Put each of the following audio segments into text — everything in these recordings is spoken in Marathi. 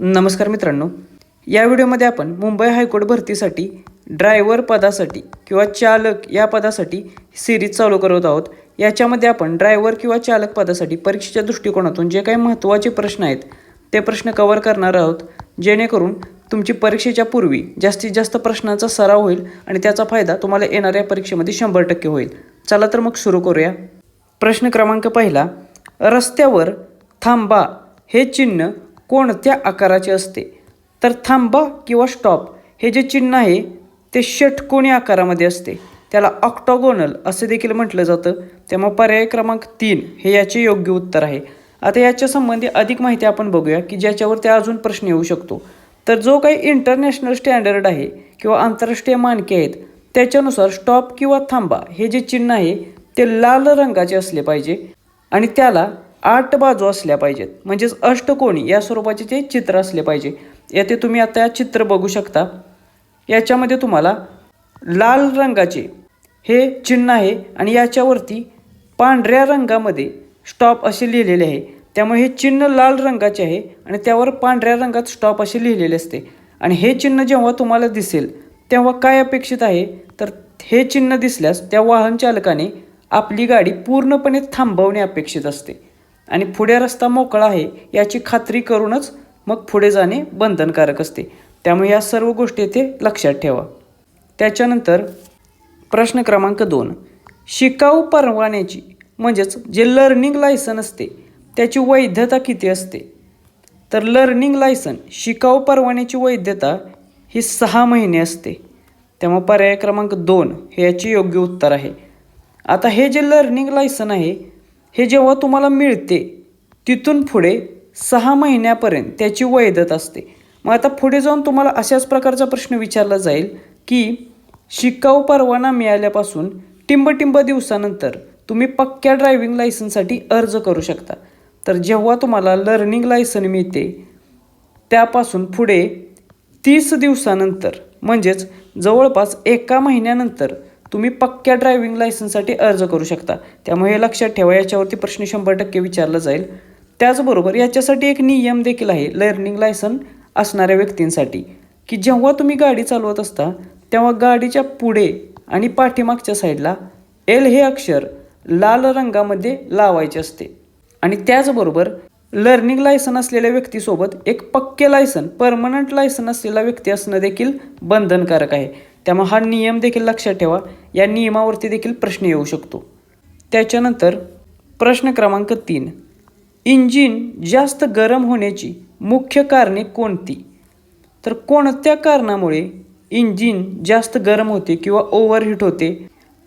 नमस्कार मित्रांनो, या व्हिडिओमध्ये आपण मुंबई हायकोर्ट भरतीसाठी ड्रायव्हर पदासाठी किंवा चालक या पदासाठी सिरीज चालू करत आहोत। याच्यामध्ये आपण ड्रायव्हर किंवा चालक पदासाठी परीक्षेच्या दृष्टिकोनातून जे काही महत्त्वाचे प्रश्न आहेत ते प्रश्न कव्हर करणार आहोत, जेणेकरून तुमची परीक्षेच्या पूर्वी जास्तीत जास्त प्रश्नांचा सराव होईल आणि त्याचा फायदा तुम्हाला येणाऱ्या परीक्षेमध्ये 100% होईल। चला तर मग सुरू करूया। प्रश्न क्रमांक पहिला, रस्त्यावर थांबा हे चिन्ह कोणत्या आकाराचे असते? तर थांबा किंवा स्टॉप हे जे चिन्ह आहे ते षटकोनी आकारामध्ये असते, त्याला ऑक्टोगोनल असे देखील म्हटलं जातं। त्यामुळे पर्याय क्रमांक 3 हे याचे योग्य उत्तर आहे। आता याच्या संबंधी अधिक माहिती आपण बघूया की ज्याच्यावरती अजून प्रश्न येऊ शकतो। तर जो काही इंटरनॅशनल स्टँडर्ड आहे किंवा आंतरराष्ट्रीय मानके आहेत त्याच्यानुसार स्टॉप किंवा थांबा हे जे चिन्ह आहे ते लाल रंगाचे असले पाहिजे आणि त्याला 8 बाजू असल्या पाहिजेत, म्हणजेच अष्टकोनी या स्वरूपाचे ते चित्र असले पाहिजे। येथे तुम्ही आता चित्र बघू शकता, याच्यामध्ये तुम्हाला लाल रंगाचे हे चिन्ह आहे आणि याच्यावरती पांढऱ्या रंगामध्ये स्टॉप असे लिहिलेले आहे। त्यामुळे हे चिन्ह लाल रंगाचे आहे आणि त्यावर पांढऱ्या रंगात स्टॉप असे लिहिलेले असते। आणि हे चिन्ह जेव्हा तुम्हाला दिसेल तेव्हा काय अपेक्षित आहे, तर हे चिन्ह दिसल्यास त्या वाहन चालकाने आपली गाडी पूर्णपणे थांबवणे अपेक्षित असते आणि पुढे रस्ता मोकळा आहे याची खात्री करूनच मग पुढे जाणे बंधनकारक असते। त्यामुळे या सर्व गोष्टी येथे लक्षात ठेवा। त्याच्यानंतर प्रश्न क्रमांक 2, शिकाऊ परवान्याची म्हणजेच जे लर्निंग लायसन असते त्याची वैधता किती असते? तर लर्निंग लायसन शिकाऊ परवान्याची वैधता ही 6 महिने असते। त्यामुळे पर्याय क्रमांक 2 हे याचे योग्य उत्तर आहे। आता हे जे लर्निंग लायसन आहे हे जेव्हा तुम्हाला मिळते तिथून पुढे 6 महिन्यापर्यंत त्याची वैधता असते। मग आता पुढे जाऊन तुम्हाला अशाच प्रकारचा प्रश्न विचारला जाईल की शिकाऊ परवाना मिळाल्यापासून टिंब दिवसानंतर तुम्ही पक्क्या ड्रायव्हिंग लायसनसाठी अर्ज करू शकता। तर जेव्हा तुम्हाला लर्निंग लायसन मिळते त्यापासून पुढे 30 दिवसानंतर म्हणजेच जवळपास 1 महिन्यानंतर तुम्ही पक्क्या ड्रायव्हिंग लायसनसाठी अर्ज करू शकता। त्यामुळे हे लक्षात ठेवा, याच्यावरती प्रश्न 100% विचारला जाईल। त्याचबरोबर याच्यासाठी एक नियम देखील आहे लर्निंग लायसन असणाऱ्या व्यक्तींसाठी, की जेव्हा तुम्ही गाडी चालवत असता तेव्हा गाडीच्या पुढे आणि पाठीमागच्या साईडला L हे अक्षर लाल रंगामध्ये लावायचे असते। आणि त्याचबरोबर लर्निंग लायसन असलेल्या व्यक्तीसोबत एक पक्के लायसन परमनंट लायसन असलेला व्यक्ती असणं देखील बंधनकारक आहे। त्यामुळे हा नियम देखील लक्षात ठेवा, या नियमावरती देखील प्रश्न येऊ शकतो। त्याच्यानंतर प्रश्न क्रमांक 3, इंजिन जास्त गरम होण्याची मुख्य कारणे कोणती? तर कोणत्या कारणामुळे इंजिन जास्त गरम होते किंवा ओव्हरहीट होते?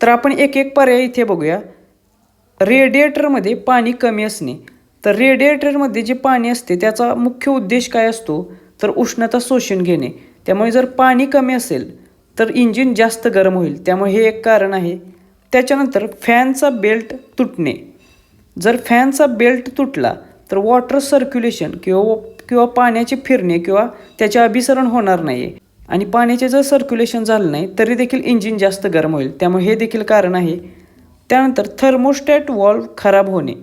तर आपण एक एक पर्याय इथे बघूया। रेडिएटरमध्ये पाणी कमी असणे, तर रेडिएटरमध्ये जे पाणी असते त्याचा मुख्य उद्देश काय असतो, तर उष्णता शोषून घेणे। त्यामुळे जर पाणी कमी असेल तर इंजिन जास्त गरम होईल, त्यामुळे हे एक कारण आहे। त्याच्यानंतर फॅनचा बेल्ट तुटणे, जर फॅनचा बेल्ट तुटला तर वॉटर सर्क्युलेशन किंवा पाण्याचे फिरणे किंवा त्याचे अभिसरण होणार नाही आणि पाण्याचे जर सर्क्युलेशन झालं नाही तरी देखील इंजिन जास्त गरम होईल, त्यामुळे हे देखील कारण आहे। त्यानंतर थर्मोस्टॅट वॉल्व खराब होणे,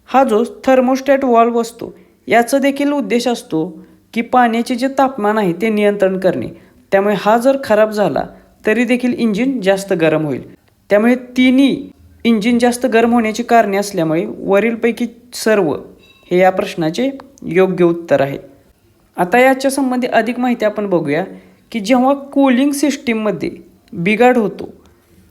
हा जो थर्मोस्टॅट वॉल्व असतो याचा देखील उद्देश असतो की पाण्याचे जे तापमान आहे ते नियंत्रण करणे। त्यामुळे हा जर खराब झाला तरी देखील इंजिन जास्त गरम होईल। त्यामुळे तिन्ही इंजिन जास्त गरम होण्याची कारणे असल्यामुळे वरीलपैकी सर्व हे या प्रश्नाचे योग्य उत्तर आहे। आता याच्या संबंधी अधिक माहिती आपण बघूया की जेव्हा कूलिंग सिस्टीममध्ये बिघाड होतो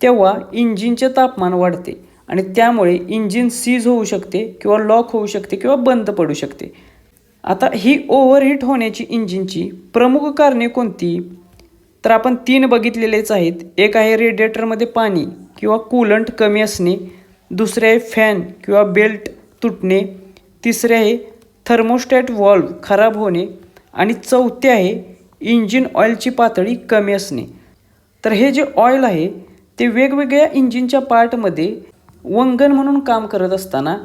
तेव्हा इंजिनचे तापमान वाढते आणि त्यामुळे इंजिन सीज होऊ शकते किंवा लॉक होऊ शकते किंवा बंद पडू शकते। आता ही ओव्हरहीट होण्याची इंजिनची प्रमुख कारणे कोणती? तर आपण 3 बघितलेलेच आहेत। एक आहे रेडिएटरमध्ये पाणी किंवा कूलंट कमी असणे, दुसरे आहे फॅन किंवा बेल्ट तुटणे, तिसरे आहे थर्मोस्टॅट वॉल्व खराब होणे आणि चौथे आहे इंजिन ऑइलची पातळी कमी असणे। तर हे जे ऑइल आहे ते वेगवेगळ्या इंजिनच्या पार्टमध्ये वंगण म्हणून काम करत असताना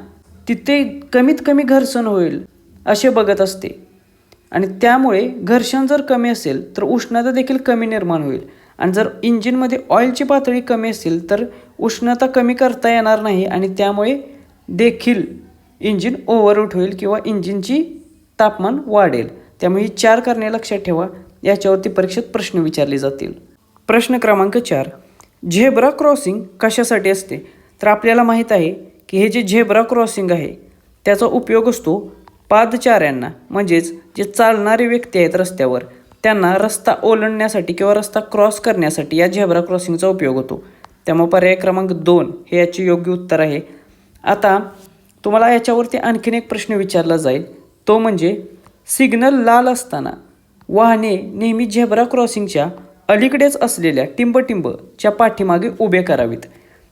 तिथे कमीत कमी घर्षण होईल असे बघत असते आणि त्यामुळे घर्षण जर कमी असेल तर उष्णता देखील कमी निर्माण होईल आणि जर इंजिनमध्ये ऑइलची पातळी कमी असेल तर उष्णता कमी करता येणार नाही आणि त्यामुळे देखील इंजिन ओव्हरहीट होईल किंवा इंजिनची तापमान वाढेल। त्यामुळे ही 4 कारणे लक्षात ठेवा. याच्यावरती परीक्षेत प्रश्न विचारले जातील. प्रश्न क्रमांक 4, झेब्रा क्रॉसिंग कशासाठी असते? तर आपल्याला माहीत आहे की हे जे झेब्रा क्रॉसिंग आहे त्याचा उपयोग असतो पादचाऱ्यांना, म्हणजेच जे चालणारे व्यक्ती आहेत रस्त्यावर, त्यांना रस्ता ओलांडण्यासाठी किंवा रस्ता क्रॉस करण्यासाठी या झेब्रा क्रॉसिंगचा उपयोग होतो. त्यामुळे पर्याय क्रमांक 2 हे याचे योग्य उत्तर आहे. आता तुम्हाला याच्यावरती आणखीन एक प्रश्न विचारला जाईल, तो म्हणजे सिग्नल लाल असताना वाहने नेहमी झेब्रा क्रॉसिंगच्या अलीकडेच असलेल्या टिंबच्या पाठीमागे उभे करावीत.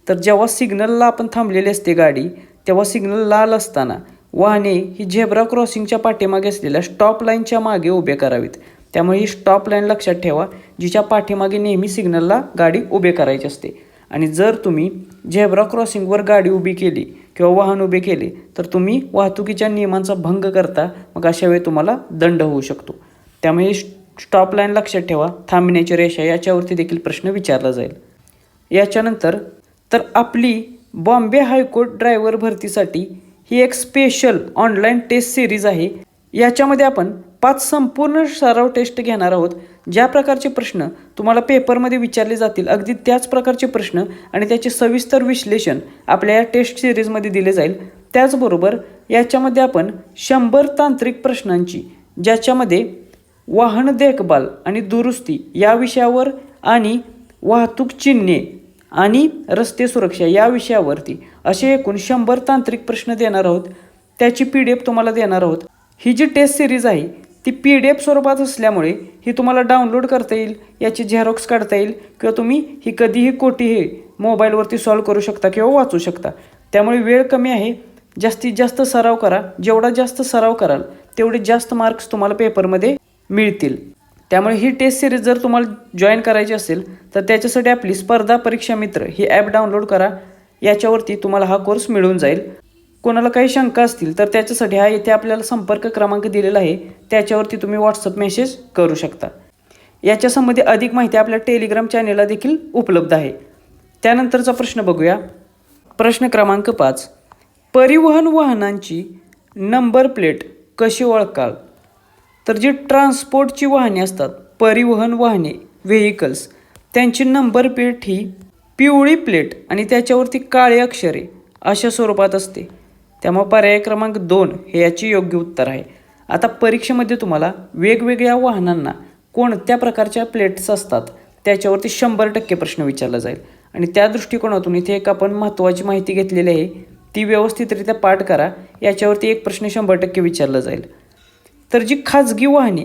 तर जेव्हा सिग्नलला आपण थांबलेली असते गाडी, तेव्हा सिग्नल लाल असताना वाहने ही झेब्रा क्रॉसिंगच्या पाठीमागे असलेल्या स्टॉप लाईनच्या मागे उभे करावीत. त्यामुळे ही स्टॉप लाईन लक्षात ठेवा, जिच्या पाठीमागे नेहमी सिग्नलला गाडी उभे करायची असते. आणि जर तुम्ही झेब्रा क्रॉसिंगवर गाडी उभी केली किंवा वाहन उभे केले तर तुम्ही वाहतुकीच्या नियमांचा भंग करता, मग अशा वेळी तुम्हाला दंड होऊ शकतो. त्यामुळे स्टॉप लाईन लक्षात ठेवा, थांबण्याची रेषा, याच्यावरती देखील प्रश्न विचारला जाईल. याच्यानंतर तर आपली बॉम्बे हायकोर्ट ड्रायव्हर भरतीसाठी ही एक स्पेशल ऑनलाईन टेस्ट सिरीज आहे. याच्यामध्ये आपण 5 संपूर्ण सराव टेस्ट घेणार आहोत. ज्या प्रकारचे प्रश्न तुम्हाला पेपरमध्ये विचारले जातील अगदी त्याच प्रकारचे प्रश्न आणि त्याचे सविस्तर विश्लेषण आपल्या या टेस्ट सिरीजमध्ये दिले जाईल. त्याचबरोबर याच्यामध्ये आपण 100 तांत्रिक प्रश्नांची, ज्याच्यामध्ये वाहन देखभाल आणि दुरुस्ती या विषयावर आणि वाहतूक चिन्हे आणि रस्ते सुरक्षा या विषयावरती असे एकूण 100 तांत्रिक प्रश्न देणार आहोत. त्याची PDF तुम्हाला देणार आहोत. ही जी टेस्ट सिरीज आहे ती PDF स्वरूपात असल्यामुळे ही तुम्हाला डाउनलोड करता येईल, याची झेरॉक्स काढता येईल किंवा तुम्ही ही कधीही कोठेही मोबाईलवरती सॉल्व करू शकता किंवा वाचू शकता. त्यामुळे वेळ कमी आहे, जास्तीत जास्त सराव करा. जेवढा जास्त सराव कराल तेवढे जास्त मार्क्स तुम्हाला पेपरमध्ये मिळतील. त्यामुळे ही टेस्ट सिरीज जर तुम्हाला जॉईन करायची असेल तर त्याच्यासाठी आपली स्पर्धा परीक्षा मित्र ही ॲप डाउनलोड करा. याच्यावरती तुम्हाला हा कोर्स मिळून जाईल. कोणाला काही शंका असतील तर त्याच्यासाठी हा इथे आपल्याला संपर्क क्रमांक दिलेला आहे, त्याच्यावरती तुम्ही व्हॉट्सअप मेसेज करू शकता. याच्यासंबंधी अधिक माहिती आपल्या टेलिग्राम चॅनेलला देखील उपलब्ध आहे. त्यानंतरचा प्रश्न बघूया. प्रश्न क्रमांक 5, परिवहन वाहनांची नंबर प्लेट कशी ओळखाल? तर जी ट्रान्सपोर्टची वाहने असतात, परिवहन वाहने, व्हेइकल्स, त्यांची नंबर प्लेट ही पिवळी प्लेट आणि त्याच्यावरती काळे अक्षरे अशा स्वरूपात असते. त्यामुळे पर्याय क्रमांक 2 हे याचे योग्य उत्तर आहे. आता परीक्षेमध्ये तुम्हाला वेगवेगळ्या वाहनांना कोणत्या प्रकारच्या प्लेट्स असतात त्याच्यावरती 100% प्रश्न विचारला जाईल. आणि त्या दृष्टिकोनातून इथे एक आपण महत्त्वाची माहिती घेतलेली आहे, ती व्यवस्थितरित्या पाठ करा. याच्यावरती एक प्रश्न 100% विचारला जाईल. तर जी खाजगी वाहने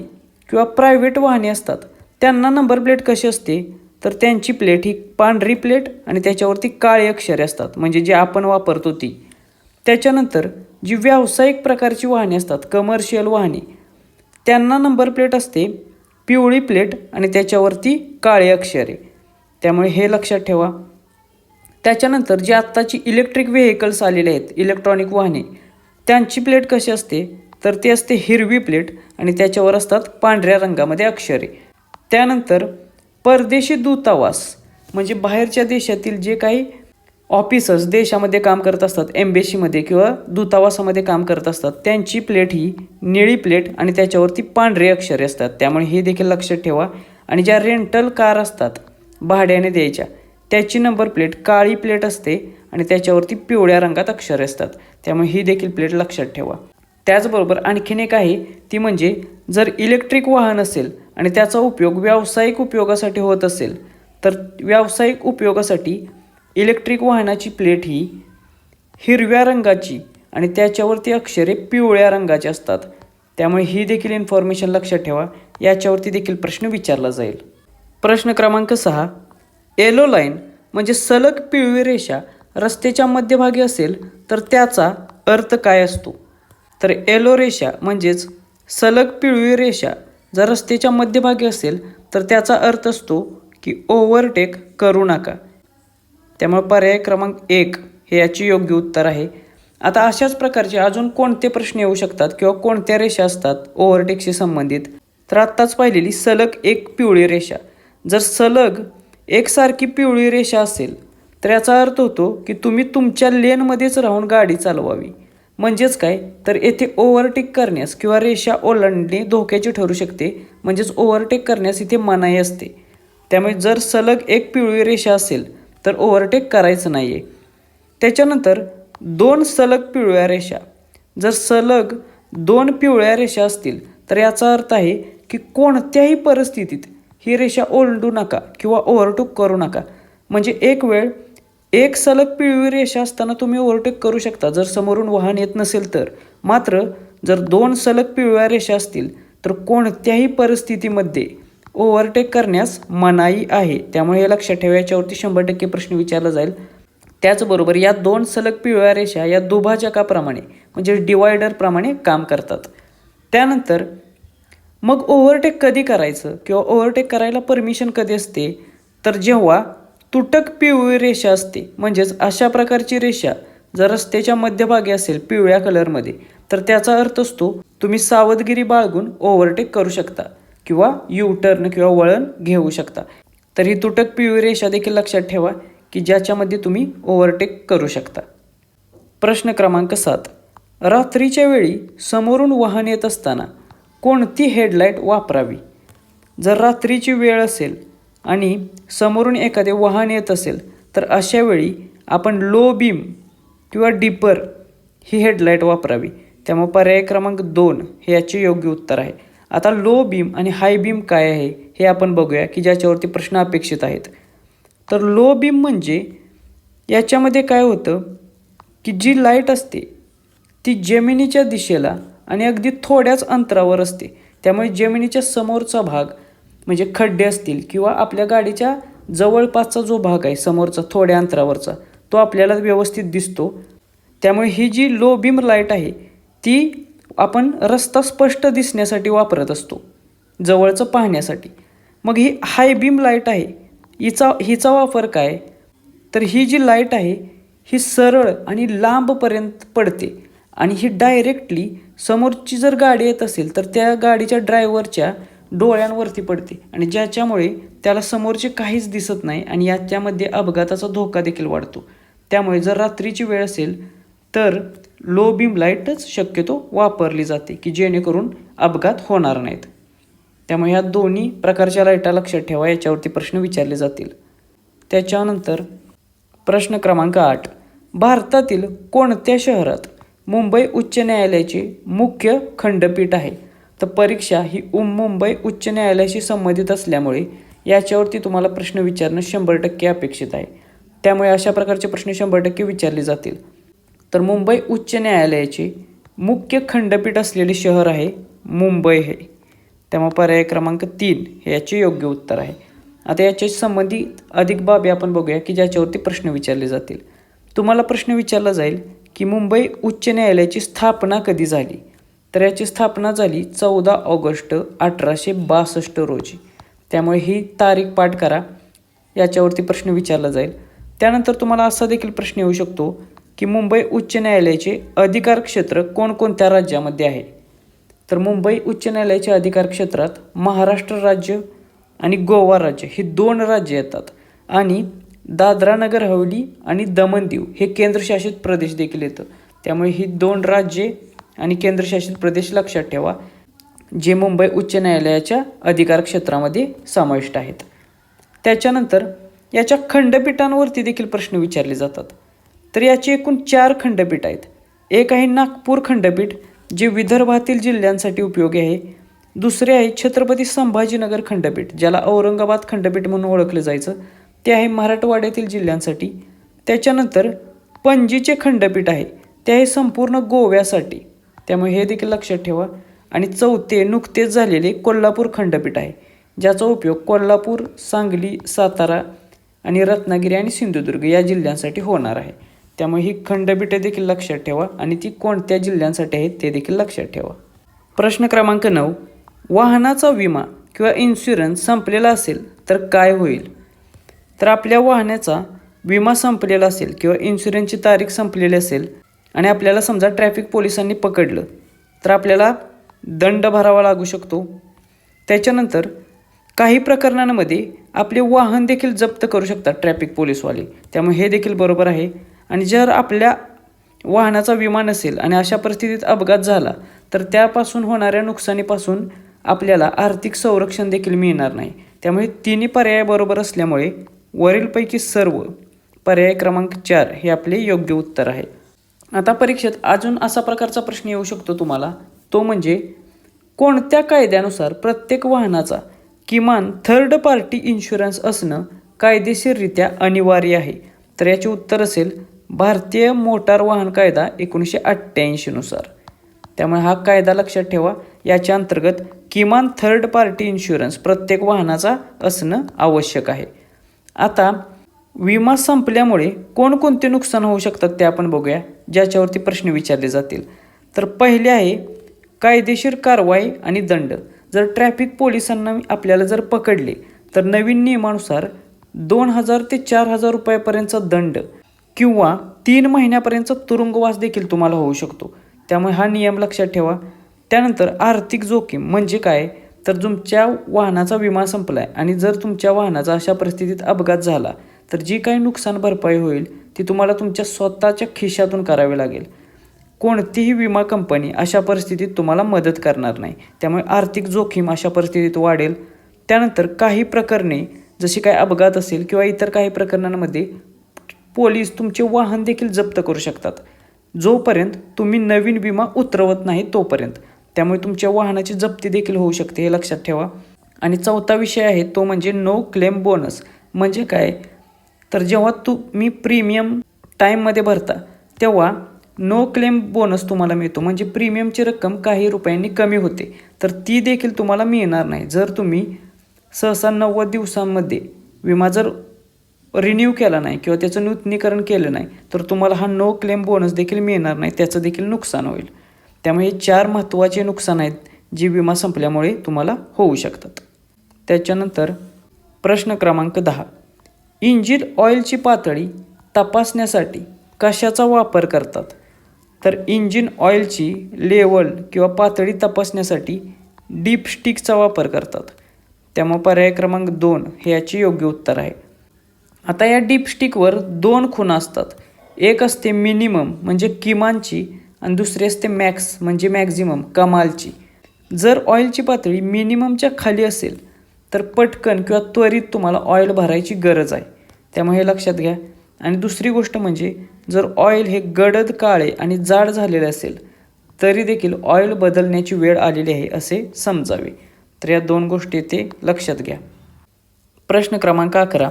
किंवा प्रायव्हेट वाहने असतात त्यांना नंबर प्लेट कशी असते? तर त्यांची प्लेट ही पांढरी प्लेट आणि त्याच्यावरती काळे अक्षरे असतात, म्हणजे जे आपण वापरतो ती. त्याच्यानंतर जी व्यावसायिक प्रकारची वाहने असतात, कमर्शियल वाहने, त्यांना नंबर प्लेट असते पिवळी प्लेट आणि त्याच्यावरती काळे अक्षरे. त्यामुळे हे लक्षात ठेवा. त्याच्यानंतर जी आत्ताची इलेक्ट्रिक व्हेइकल्स आलेले आहेत, इलेक्ट्रॉनिक वाहने, त्यांची प्लेट कशी असते? तर ती असते हिरवी प्लेट आणि त्याच्यावर असतात पांढऱ्या रंगामध्ये अक्षरे. त्यानंतर परदेशी दूतावास, म्हणजे बाहेरच्या देशातील जे काही ऑफिसर्स देशामध्ये काम करत असतात, एम्बेसीमध्ये किंवा दूतावासामध्ये काम करत असतात, त्यांची प्लेट ही निळी प्लेट आणि त्याच्यावरती पांढरे अक्षरे असतात. त्यामुळे हे देखील लक्षात ठेवा. आणि ज्या रेंटल कार असतात भाड्याने द्यायच्या, त्याची नंबर प्लेट काळी प्लेट असते आणि त्याच्यावरती पिवळ्या रंगात अक्षरे असतात. त्यामुळे ही देखील प्लेट लक्षात ठेवा. त्याचबरोबर आणखीन एक आहे, ती म्हणजे जर इलेक्ट्रिक वाहन असेल आणि त्याचा उपयोग व्यावसायिक उपयोगासाठी होत असेल तर व्यावसायिक उपयोगासाठी इलेक्ट्रिक वाहनाची प्लेट ही हिरव्या रंगाची आणि त्याच्यावरती अक्षरे पिवळ्या रंगाची असतात. त्यामुळे ही देखील इन्फॉर्मेशन लक्षात ठेवा. याच्यावरती देखील प्रश्न विचारला जाईल. प्रश्न क्रमांक 6, येलो लाईन म्हणजे सलग पिवळी रेषा रस्त्याच्या मध्यभागी असेल तर त्याचा अर्थ काय असतो? तर येलो रेषा म्हणजेच सलग पिवळी रेषा जर रस्त्याच्या मध्यभागी असेल तर त्याचा अर्थ असतो की ओव्हरटेक करू नका. त्यामुळे पर्याय क्रमांक 1 हे याचे योग्य उत्तर आहे. आता अशाच प्रकारचे अजून कोणते प्रश्न येऊ शकतात किंवा कोणत्या रेषा असतात ओव्हरटेकशी संबंधित? तर आत्ताच पाहिलेली सलग एक पिवळी रेषा. जर सलग एकसारखी पिवळी रेषा असेल तर याचा अर्थ होतो की तुम्ही तुमच्या लेनमध्येच राहून गाडी चालवावी. म्हणजेच काय, तर येथे ओव्हरटेक करण्यास किंवा रेषा ओलांडणे धोक्याचे ठरू शकते, म्हणजेच ओव्हरटेक करण्यास इथे मनाई असते. त्यामुळे जर सलग एक पिवळी रेषा असेल तर ओव्हरटेक करायचं नाही आहे. त्याच्यानंतर 2 सलग पिवळ्या रेषा, जर सलग 2 पिवळ्या रेषा असतील तर याचा अर्थ आहे की कोणत्याही परिस्थितीत ही रेषा ओलांडू नका किंवा ओव्हरटेक करू नका. म्हणजे एक वेळ एक सलग पिवळी रेषा असताना तुम्ही ओव्हरटेक करू शकता जर समोरून वाहन येत नसेल तर. मात्र जर 2 सलग पिवळ्या रेषा असतील तर कोणत्याही परिस्थितीमध्ये ओव्हरटेक करण्यास मनाई आहे. त्यामुळे हे लक्षात ठेवा, याच्यावरती 100% प्रश्न विचारला जाईल. त्याचबरोबर या 2 सलग पिवळ्या रेषा या दुभाजकाप्रमाणे म्हणजे डिवायडरप्रमाणे काम करतात. त्यानंतर मग ओव्हरटेक कधी करायचं किंवा ओव्हरटेक करायला परमिशन कधी असते, तर जेव्हा तुटक पिवळी रेषा असते. म्हणजेच अशा प्रकारची रेषा जर रस्त्याच्या मध्यभागी असेल पिवळ्या कलरमध्ये तर त्याचा अर्थ असतो तुम्ही सावधगिरी बाळगून ओव्हरटेक करू शकता किंवा यू टर्न किंवा वळण घेऊ शकता. तर ही तुटक पिवळी रेषा देखील लक्षात ठेवा की ज्याच्यामध्ये तुम्ही ओव्हरटेक करू शकता. प्रश्न क्रमांक 7, रात्रीच्या वेळी समोरून वाहन येत असताना कोणती हेडलाईट वापरावी? जर रात्रीची वेळ असेल आणि समोरून एखादे वाहन येत असेल तर अशा वेळी आपण लो बीम किंवा डिपर ही हेडलाईट वापरावी. त्यामुळे पर्याय क्रमांक 2 हे याचे योग्य उत्तर आहे. आता लो बीम आणि हाय बीम काय आहे हे आपण बघूया की ज्याच्यावरती प्रश्न अपेक्षित आहेत. तर लो बीम म्हणजे याच्यामध्ये काय होतं की जी लाईट असते ती जमिनीच्या दिशेला आणि अगदी थोड्याच अंतरावर असते. त्यामुळे जमिनीच्या समोरचा भाग म्हणजे खड्डे असतील किंवा आपल्या गाडीच्या जवळपासचा जो भाग आहे समोरचा थोड्या अंतरावरचा तो आपल्याला व्यवस्थित दिसतो. त्यामुळे ही जी लो बीम लाईट आहे ती आपण रस्ता स्पष्ट दिसण्यासाठी वापरत असतो, जवळचं पाहण्यासाठी. मग ही हाय बीम लाईट आहे, हिचा वापर काय, तर ही जी लाईट आहे ही सरळ आणि लांबपर्यंत पडते आणि ही डायरेक्टली समोरची जर गाडी येत असेल तर त्या गाडीच्या ड्रायव्हरच्या डोळ्यांवरती पडते आणि ज्याच्यामुळे त्याला समोरचे काहीच दिसत नाही आणि याच्यामध्ये अपघाताचा धोका देखील वाढतो. त्यामुळे जर रात्रीची वेळ असेल तर लो बीम लाईटच शक्यतो वापरली जाते की जेणेकरून अपघात होणार नाहीत. त्यामुळे ह्या दोन्ही प्रकारच्या लाईटा लक्षात ठेवा, याच्यावरती प्रश्न विचारले जातील. त्याच्यानंतर प्रश्न क्रमांक 8, भारतातील कोणत्या शहरात मुंबई उच्च न्यायालयाचे मुख्य खंडपीठ आहे? तर परीक्षा ही मुंबई उच्च न्यायालयाशी संबंधित असल्यामुळे याच्यावरती तुम्हाला प्रश्न विचारणं 100% अपेक्षित आहे. त्यामुळे अशा प्रकारचे प्रश्न 100% विचारले जातील. तर मुंबई उच्च न्यायालयाचे मुख्य खंडपीठ असलेले शहर आहे मुंबई हे. त्यामुळे पर्याय क्रमांक 3 हे याचे योग्य उत्तर आहे. आता याच्याशी संबंधित अधिक बाबी आपण बघूया की ज्याच्यावरती प्रश्न विचारले जातील. तुम्हाला प्रश्न विचारला जाईल की मुंबई उच्च न्यायालयाची स्थापना कधी झाली? तर याची स्थापना झाली 14 ऑगस्ट 1862 रोजी. त्यामुळे ही तारीख पाठ करा, याच्यावरती प्रश्न विचारला जाईल. त्यानंतर तुम्हाला असा देखील प्रश्न येऊ शकतो की मुंबई उच्च न्यायालयाचे अधिकार क्षेत्र कोणकोणत्या राज्यामध्ये आहे? तर मुंबई उच्च न्यायालयाच्या अधिकार क्षेत्रात महाराष्ट्र राज्य आणि गोवा राज्य ही 2 राज्य येतात आणि दादरा नगर हवेली आणि दमण दीव हे केंद्रशासित प्रदेश देखील येतं. त्यामुळे ही 2 राज्ये आणि केंद्रशासित प्रदेश लक्षात ठेवा जे मुंबई उच्च न्यायालयाच्या अधिकार क्षेत्रामध्ये समाविष्ट आहेत. त्याच्यानंतर याच्या खंडपीठांवरती देखील प्रश्न विचारले जातात. तर याचे एकूण 4 खंडपीठ आहेत. एक आहे नागपूर खंडपीठ जे विदर्भातील जिल्ह्यांसाठी उपयोगी आहे. दुसरे आहे छत्रपती संभाजीनगर खंडपीठ ज्याला औरंगाबाद खंडपीठ म्हणून ओळखलं जायचं, ते आहे मराठवाड्यातील जिल्ह्यांसाठी. त्याच्यानंतर पणजीचे खंडपीठ आहे ते आहे संपूर्ण गोव्यासाठी. त्यामुळे हे देखील लक्षात ठेवा. आणि चौथे नुकतेच झालेले कोल्हापूर खंडपीठ आहे ज्याचा उपयोग कोल्हापूर, सांगली, सातारा आणि रत्नागिरी आणि सिंधुदुर्ग या जिल्ह्यांसाठी होणार आहे. त्यामुळे ही खंडपीठे देखील लक्षात ठेवा आणि ती कोणत्या जिल्ह्यांसाठी आहेत ते देखील लक्षात ठेवा. प्रश्न क्रमांक 9, वाहनाचा विमा किंवा इन्शुरन्स संपलेला असेल तर काय होईल? तर आपल्या वाहनाचा विमा संपलेला असेल किंवा इन्शुरन्सची तारीख संपलेली असेल आणि आपल्याला समजा ट्रॅफिक पोलिसांनी पकडलं तर आपल्याला दंड भरावा लागू शकतो. त्याच्यानंतर काही प्रकरणांमध्ये आपले वाहन देखील जप्त करू शकतात ट्रॅफिक पोलीसवाले. त्यामुळे हे देखील बरोबर आहे. आणि जर आपल्या वाहनाचा विमा नसेल आणि अशा परिस्थितीत अपघात झाला तर त्यापासून होणाऱ्या नुकसानीपासून आपल्याला आर्थिक संरक्षण देखील मिळणार नाही. त्यामुळे तिन्ही पर्याय बरोबर असल्यामुळे वरीलपैकी सर्व पर्याय क्रमांक 4 हे आपले योग्य उत्तर आहे. आता परीक्षेत अजून असा प्रकारचा प्रश्न येऊ शकतो तुम्हाला, तो म्हणजे कोणत्या कायद्यानुसार प्रत्येक वाहनाचा किमान थर्ड पार्टी इन्शुरन्स असणं कायदेशीररित्या अनिवार्य आहे. तर याचे उत्तर असेल भारतीय मोटार वाहन कायदा 1988 नुसार. त्यामुळे हा कायदा लक्षात ठेवा. याच्या अंतर्गत किमान थर्ड पार्टी इन्शुरन्स प्रत्येक वाहनाचा असणं आवश्यक आहे. आता विमा संपल्यामुळे कोणकोणते नुकसान होऊ शकतात ते आपण बघूया, ज्याच्यावरती प्रश्न विचारले जातील. तर पहिले आहे कायदेशीर कारवाई आणि दंड. जर ट्रॅफिक पोलिसांना आपल्याला जर पकडले तर नवीन नियमानुसार 2000 ते 4000 रुपयापर्यंतचा दंड किंवा 3 महिन्यापर्यंतचा तुरुंगवास देखील तुम्हाला होऊ शकतो. त्यामुळे हा नियम लक्षात ठेवा. त्यानंतर आर्थिक जोखीम म्हणजे काय, तर तुमच्या वाहनाचा विमा संपलाय आणि जर तुमच्या वाहनाचा अशा परिस्थितीत अपघात झाला तर जी काही नुकसान भरपाई होईल ती तुम्हाला तुमच्या स्वतःच्या खिशातून करावी लागेल. कोणतीही विमा कंपनी अशा परिस्थितीत तुम्हाला मदत करणार नाही. त्यामुळे आर्थिक जोखीम अशा परिस्थितीत वाढेल. त्यानंतर काही प्रकरणे जशी काय अपघात असेल किंवा इतर काही प्रकरणांमध्ये पोलीस तुमचे वाहन देखील जप्त करू शकतात जोपर्यंत तुम्ही नवीन विमा उतरवत नाही तोपर्यंत. त्यामुळे तुमच्या वाहनाची जप्ती देखील होऊ शकते, हे लक्षात ठेवा. आणि चौथा विषय आहे तो म्हणजे नो क्लेम बोनस. म्हणजे काय, तर जेव्हा तुम्ही प्रीमियम टाईममध्ये भरता तेव्हा नो क्लेम बोनस तुम्हाला मिळतो. म्हणजे प्रीमियमची रक्कम काही रुपयांनी कमी होते, तर ती देखील तुम्हाला मिळणार नाही. जर तुम्ही सहसा 90 दिवसांमध्ये विमा जर रिन्यू केला नाही किंवा त्याचं नूतनीकरण केलं नाही तर तुम्हाला हा नो क्लेम बोनस देखील मिळणार नाही, त्याचं देखील नुकसान होईल. त्यामुळे हे 4 महत्त्वाचे नुकसान आहेत जी विमा संपल्यामुळे तुम्हाला होऊ शकतात. त्याच्यानंतर प्रश्न क्रमांक 10, इंजिन ऑइलची पातळी तपासण्यासाठी कशाचा वापर करतात. तर इंजिन ऑइलची लेवल किंवा पातळी तपासण्यासाठी डीपस्टिकचा वापर करतात. त्यामुळे पर्याय क्रमांक 2 हे याचे योग्य उत्तर आहे. आता या डीपस्टिकवर 2 खुणा असतात. एक असते मिनिमम म्हणजे किमानची आणि दुसरी असते मॅक्स म्हणजे मॅक्झिमम कमालची. जर ऑइलची पातळी मिनिममच्या खाली असेल तर पटकन किंवा त्वरित तुम्हाला ऑइल भरायची गरज आहे, त्यामुळे हे लक्षात घ्या. आणि दुसरी गोष्ट म्हणजे जर ऑइल हे गडद काळे आणि जाड झालेले असेल तरी देखील ऑइल बदलण्याची वेळ आलेली आहे असे समजावे. तर या 2 गोष्टी ते लक्षात घ्या. प्रश्न क्रमांक 11,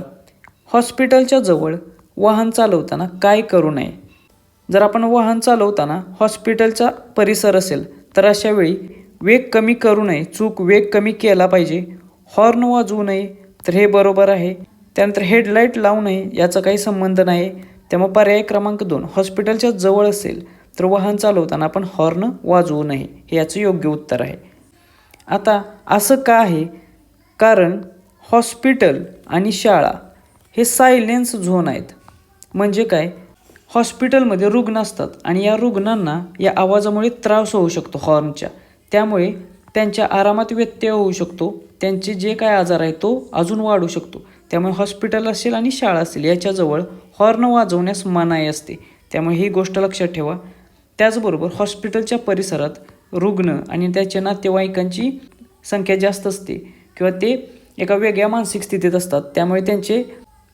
हॉस्पिटलच्या जवळ वाहन चालवताना काय करू नये. जर आपण वाहन चालवताना हॉस्पिटलचा परिसर असेल तर अशा वेळी वेग कमी करू नये, वेग कमी केला पाहिजे. हॉर्न वाजवू नये, तर हे बरोबर आहे. त्यानंतर हेडलाईट लावू नये, याचा काही संबंध नाही. त्यामुळे पर्याय क्रमांक 2, हॉस्पिटलच्या जवळ असेल तर वाहन चालवताना आपण हॉर्न वाजवू नये, हे याचं योग्य उत्तर आहे. आता असं का आहे, कारण हॉस्पिटल आणि शाळा हे सायलेन्स झोन आहेत. म्हणजे काय, हॉस्पिटलमध्ये रुग्ण असतात आणि या रुग्णांना या आवाजामुळे त्रास होऊ शकतो हॉर्नच्या. त्यामुळे त्यांच्या आरामात व्यत्यय होऊ शकतो, त्यांचे जे काय आजार आहे तो अजून वाढू शकतो. त्यामुळे हॉस्पिटल असेल आणि शाळा असेल याच्याजवळ हॉर्न वाजवण्यास मनाई असते. त्यामुळे ही गोष्ट लक्षात ठेवा. त्याचबरोबर हॉस्पिटलच्या परिसरात रुग्ण आणि त्याच्या नातेवाईकांची संख्या जास्त असते किंवा ते एका वेगळ्या मानसिक स्थितीत असतात, त्यामुळे त्यांचे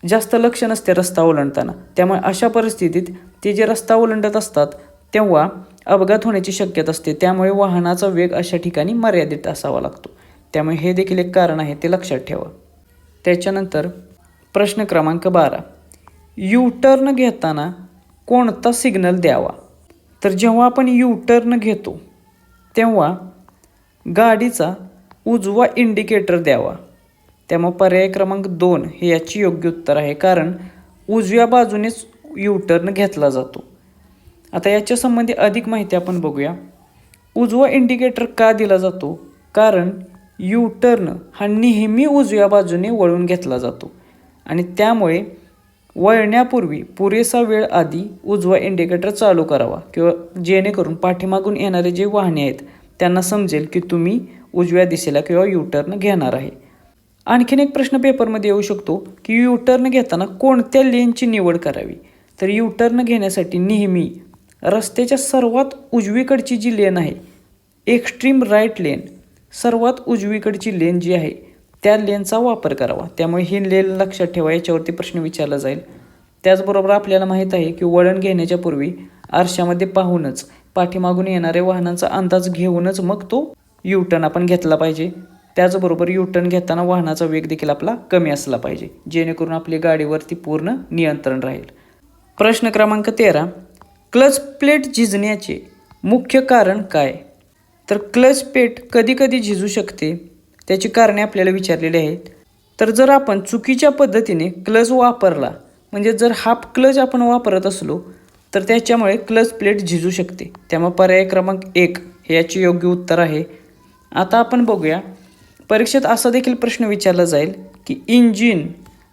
जास्त लक्ष नसते रस्ता ओलांडताना. त्यामुळे अशा परिस्थितीत ते जे रस्ता ओलांडत असतात तेव्हा अपघात होण्याची शक्यता असते. त्यामुळे वाहनाचा वेग अशा ठिकाणी मर्यादित असावा लागतो. त्यामुळे हे देखील एक कारण आहे, ते लक्षात ठेवा. त्याच्यानंतर प्रश्न क्रमांक 12, यू टर्न घेताना कोणता सिग्नल द्यावा. तर जेव्हा आपण यू टर्न घेतो तेव्हा गाडीचा उजवा इंडिकेटर द्यावा. त्यामुळे पर्याय क्रमांक 2 हे याची योग्य उत्तर आहे, कारण उजव्या बाजूनेच यू टर्न घेतला जातो. आता याच्या संबंधी अधिक माहिती आपण बघूया. उजवा इंडिकेटर का दिला जातो, कारण यू टर्न हा नेहमी उजव्या बाजूने वळून घेतला जातो आणि त्यामुळे वळण्यापूर्वी पुरेसा वेळ आधी उजवा इंडिकेटर चालू करावा किंवा जेणेकरून पाठीमागून येणारे जे वाहने आहेत त्यांना समजेल की तुम्ही उजव्या दिशेला किंवा यू टर्न घेणार आहे. आणखीन एक प्रश्न पेपरमध्ये येऊ शकतो की यू टर्न घेताना कोणत्या लेनची निवड करावी. तर यू टर्न घेण्यासाठी नेहमी रस्त्याच्या सर्वात उजवीकडची जी लेन आहे, एक्स्ट्रीम राईट लेन, सर्वात उजवीकडची लेन जी आहे त्या लेनचा वापर करावा. त्यामुळे ही लेन लक्षात ठेवा, याच्यावरती प्रश्न विचारला जाईल. त्याचबरोबर आपल्याला माहीत आहे की वळण घेण्याच्या पूर्वी आरशामध्ये पाहूनच पाठीमागून येणाऱ्या वाहनांचा अंदाज घेऊनच मग तो U-टर्न आपण घेतला पाहिजे. त्याचबरोबर U-टर्न घेताना वाहनाचा वेग देखील आपला कमी असला पाहिजे, जेणेकरून आपली गाडीवरती पूर्ण नियंत्रण राहील. प्रश्न क्रमांक 13, क्लच प्लेट झिजण्याचे मुख्य कारण काय? तर क्लच प्लेट कधी कधी झिजू शकते, त्याची कारणे आपल्याला विचारलेली आहेत. तर जर आपण चुकीच्या पद्धतीने क्लच वापरला, म्हणजे जर हाफ क्लच आपण वापरत असलो तर त्याच्यामुळे क्लच प्लेट झिजू शकते. त्यामुळे पर्याय क्रमांक 1 हे याचे योग्य उत्तर आहे. आता आपण बघूया, परीक्षेत असा देखील प्रश्न विचारला जाईल की इंजिन